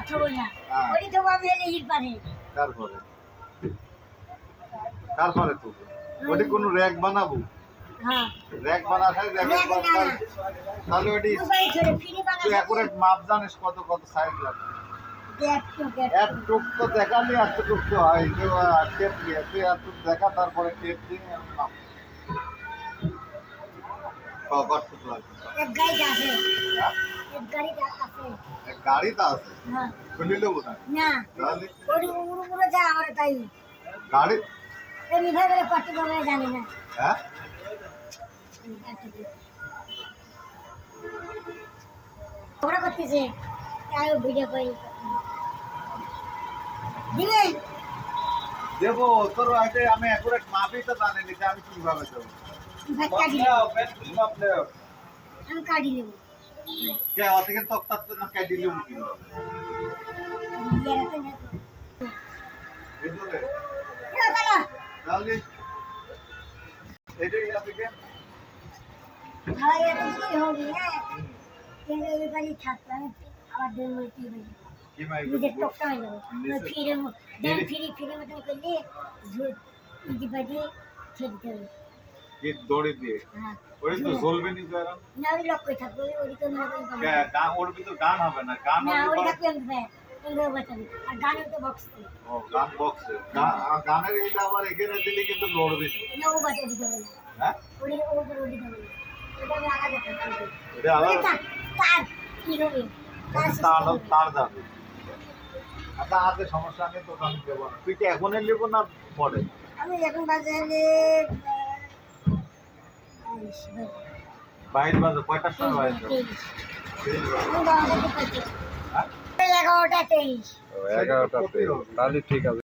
থবো না ওই তো আমি এলে ইট পারে তারপরে তারপরে তো ওটি কোন র‍্যাক বানাবো হ্যাঁ র‍্যাক বানাতে তাহলে ওটি তুই একুরেট মাপ জানিস কত কত সাইজ লাগবে এক টুক তো দেখালি এত টুক তো হয় যে টেপ দিয়ে তুই এত দেখা তারপরে টেপ দিয়ে মাপ কত লাগবে এক গাড়ি আছে এক গাড়িটা আছে এক গাড়িটা আছে হ্যাঁ খুলে নেবো না না তাহলে ওই উড়ে যা আমার তাই গাড়ি এই মিঠাই করে কত করে জানি না হ্যাঁ ওরা করতেছে তাই ভিডিও করি দিবে দেবো তোর আগে আমি একুরেট মাপই তো জানি না যে আমি কিভাবে দেবো আমি কাটি নেব কে অতকে তক্তা তো না কেটে দিলুম কি এদরে তাহলে এটাই আছে কে হ্যাঁ এটা কি হবে হ্যাঁ কিন্তু এই বাড়ি থাকতে আবার দেন মইতে হবে কি মাই নিজে টকটা হয়ে যাবে ফিরে দেন ফিরে মতো করলে ইজি বাড়ি ছেড়ে দেবে কি দড়ি দিয়ে হ্যাঁ ওই তো জ্বলবে নি তো এরকম না ওই লক্ষ্য থাকবে ওই তো মনে করেন গান ওর ভিতর গান হবে না গান না ওই হবে থাকবে এগুলো বাঁচাবে আর গানের তো বক্স ও গান বক্সে গানের এটা আবার এখানে দিলে কিন্তু লড়বে না না ও বাঁচা দিতে হবে হ্যাঁ ওরে ওপর ওরে দিতে হবে এটা আমি আলাদা করতে এটা আবার তার কি হবে তার যাবে আচ্ছা আছে সমস্যা নেই তো আমি দেবো না তুই কি এখনই নেবো না পরে আমি এখন বাজারে 22 বাজে কয়টার সময় বাজে 11টা 23 11টা 23 তাহলে ঠিক আছে